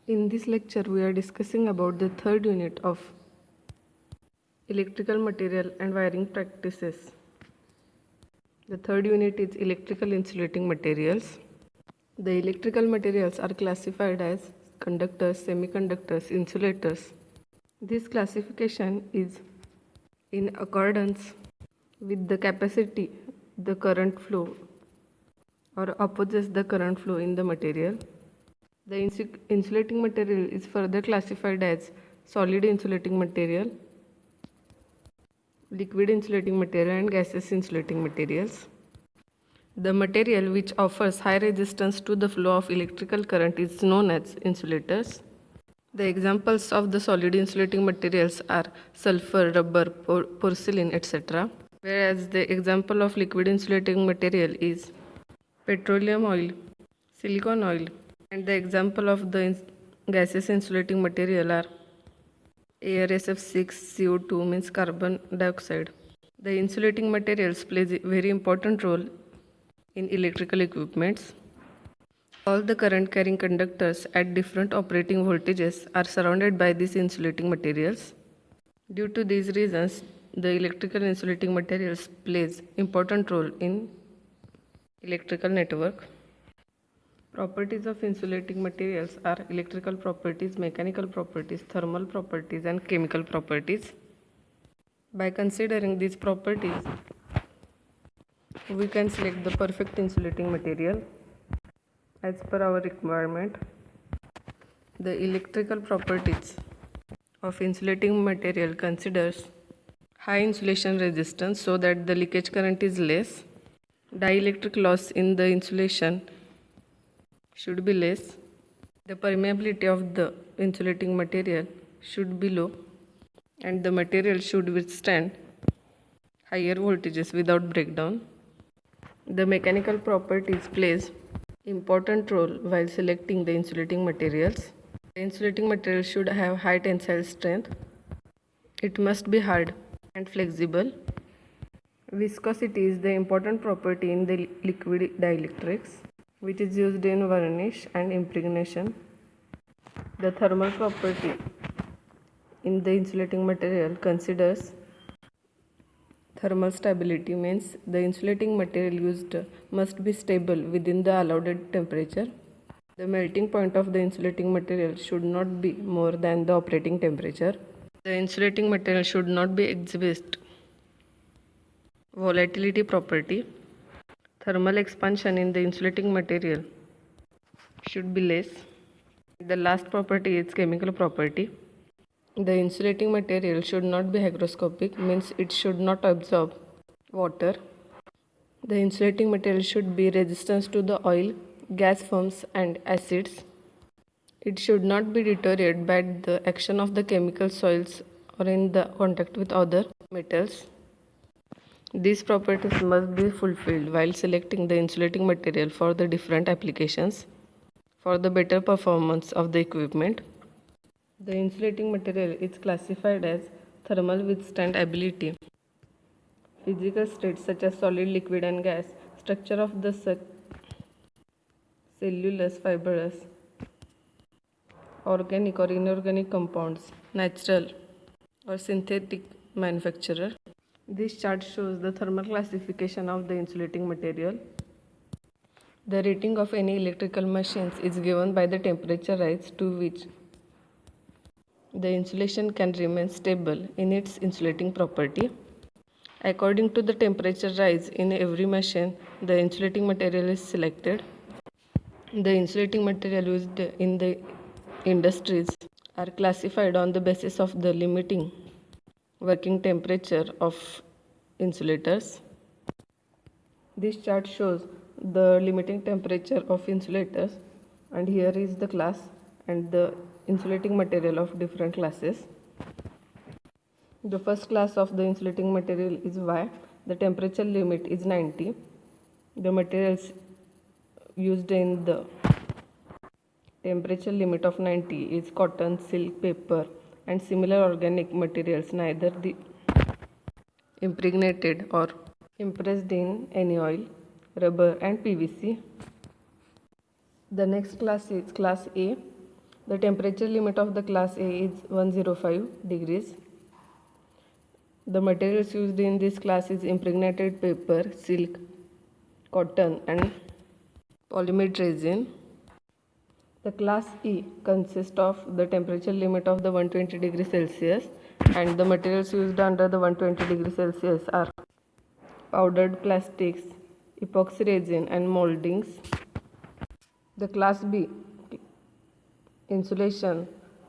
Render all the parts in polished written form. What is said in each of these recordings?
In this lecture, we are discussing about the third unit of electrical material and wiring practices. The third unit is electrical insulating materials. The electrical materials are classified as conductors, semiconductors, insulators. This classification is in accordance with the capacity, the current flow, or opposes the current flow in the material. The insulating material is further classified as solid insulating material, liquid insulating material, and gaseous insulating materials. The material which offers high resistance to the flow of electrical current is known as insulators. The examples of the solid insulating materials are sulfur, rubber, porcelain, etc. Whereas the example of liquid insulating material is petroleum oil, silicon oil, and the example of the gaseous insulating material are air, SF6, CO2 means carbon dioxide. The insulating materials plays a very important role in electrical equipments. All the current carrying conductors at different operating voltages are surrounded by these insulating materials. Due to these reasons, the electrical insulating materials plays important role in electrical network. Properties of insulating materials are electrical properties, mechanical properties, thermal properties, and chemical properties. By considering these properties, we can select the perfect insulating material as per our requirement. The electrical properties of insulating material considers high insulation resistance so that the leakage current is less. Dielectric loss in the insulation should be less. The permeability of the insulating material should be low, and the material should withstand higher voltages without breakdown. The mechanical properties plays important role while selecting the insulating materials. The insulating material should have high tensile strength. It must be hard and flexible. Viscosity is the important property in the liquid dielectrics, which is used in varnish and impregnation. The thermal property in the insulating material considers thermal stability, means the insulating material used must be stable within the allowed temperature. The melting point of the insulating material should not be more than the operating temperature. The insulating material should not be exhibit volatility property. Thermal expansion in the insulating material should be less. The last property is chemical property. The insulating material should not be hygroscopic, means it should not absorb water. The insulating material should be resistant to the oil, gas forms, and acids. It should not be deteriorated by the action of the chemical soils or in the contact with other metals. These properties must be fulfilled while selecting the insulating material for the different applications for the better performance of the equipment. The insulating material is classified as thermal withstand ability, physical states such as solid, liquid, and gas, structure of the cellulose, fibrous, organic or inorganic compounds, natural or synthetic manufacturer. This chart shows the thermal classification of the insulating material. The rating of any electrical machines is given by the temperature rise to which the insulation can remain stable in its insulating property. According to the temperature rise in every machine, the insulating material is selected. The insulating material used in the industries are classified on the basis of the limiting working temperature of insulators. This chart shows the limiting temperature of insulators, and here is the class and the insulating material of different classes. The first class of the insulating material is Y. The temperature limit is 90. The materials used in the temperature limit of 90 is cotton, silk, paper, and similar organic materials, neither the impregnated or impressed in any oil, rubber, and PVC. The next class is class A. The temperature limit of the class A is 105 degrees. The materials used in this class is impregnated paper, silk, cotton and polyamide resin. The class E consists of the temperature limit of the 120 degrees Celsius, and the materials used under the 120 degrees Celsius are powdered plastics, epoxy resin and moldings. The class B insulation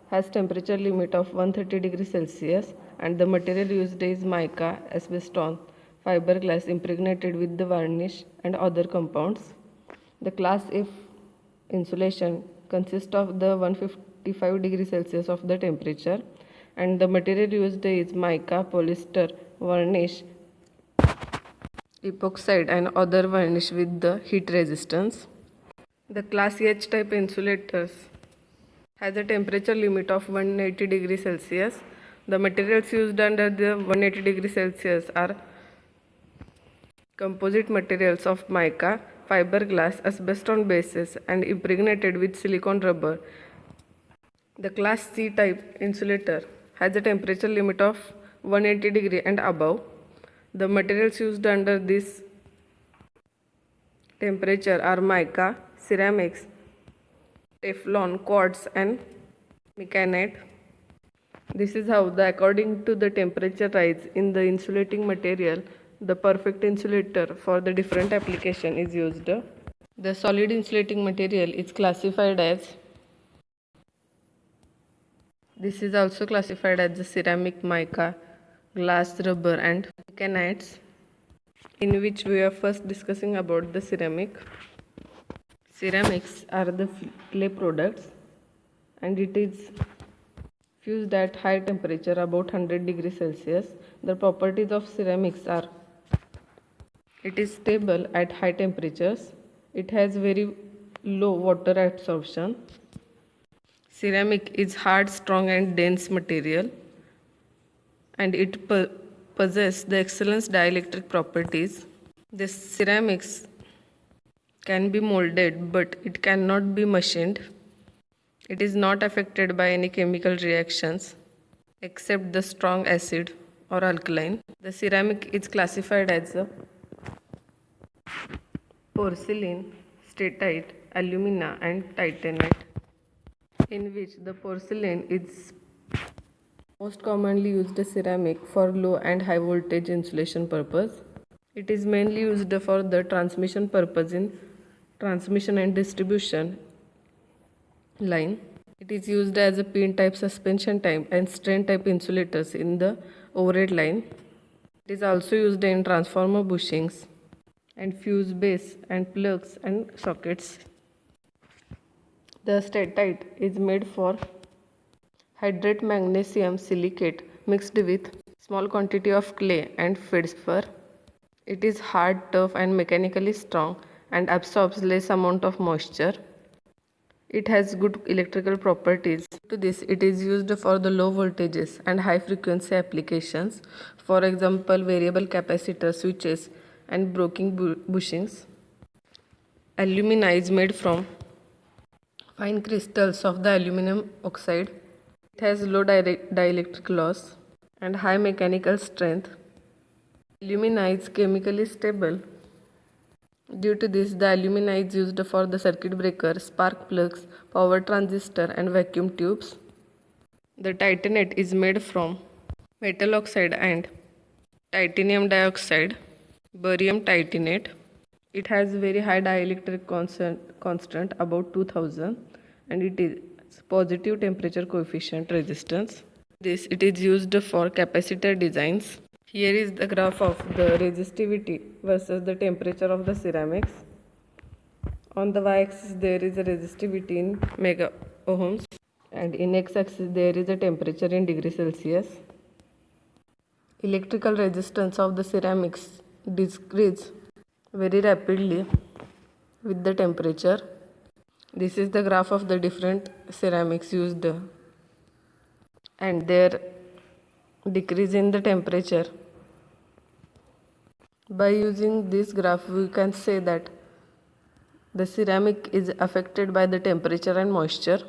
has temperature limit of 130 degrees Celsius, and the material used is mica, asbestos, fiberglass impregnated with the varnish and other compounds. The class F insulation consists of the 155 degrees Celsius of the temperature, and the material used is mica, polyester, varnish, epoxide and other varnish with the heat resistance. The class H type insulators has a temperature limit of 180 degrees Celsius. The materials used under the 180 degrees Celsius are composite materials of mica, fiberglass, asbestos bases and impregnated with silicone rubber. The class C type insulator has a temperature limit of 180 degree and above. The materials used under this temperature are mica, ceramics, Teflon, quartz and mecanite. This is how according to the temperature rise in the insulating material, the perfect insulator for the different application is used. The solid insulating material is classified as, this is also classified as the ceramic, mica, glass, rubber and mechanites, in which we are first discussing about the ceramic. Ceramics are the clay products and it is fused at high temperature about 100 degrees Celsius. The properties of ceramics are, it is stable at high temperatures, it has very low water absorption. Ceramic is hard, strong and dense material, and it possesses the excellent dielectric properties. The ceramics can be molded, but it cannot be machined. It is not affected by any chemical reactions except the strong acid or alkaline. The ceramic is classified as a porcelain, statite, alumina and titanite, in which the porcelain is most commonly used ceramic for low and high voltage insulation purpose. It is mainly used for the transmission purpose in transmission and distribution line. It is used as a pin type, suspension type and strain type insulators in the overhead line. It is also used in transformer bushings and fuse base and plugs and sockets. The statite is made for hydrate magnesium silicate mixed with small quantity of clay and feldspar. It is hard, tough and mechanically strong and absorbs less amount of moisture. It has good electrical properties. To this, it is used for the low voltages and high frequency applications. For example, variable capacitor switches and broking bushings. Alumina is made from fine crystals of the aluminum oxide. It has low dielectric loss and high mechanical strength. Alumina is chemically stable. Due to this, the alumina is used for the circuit breaker, spark plugs, power transistor and vacuum tubes. The titanate is made from metal oxide and titanium dioxide, barium titanate. It has very high dielectric constant about 2000 and it is positive temperature coefficient resistance. This it is used for capacitor designs. Here is the graph of the resistivity versus the temperature of the ceramics. On the y-axis there is a resistivity in mega ohms and in x-axis there is a temperature in degrees Celsius. Electrical resistance of the ceramics decreases very rapidly with the temperature. This is the graph of the different ceramics used and their decrease in the temperature. By using this graph, we can say that the ceramic is affected by the temperature and moisture.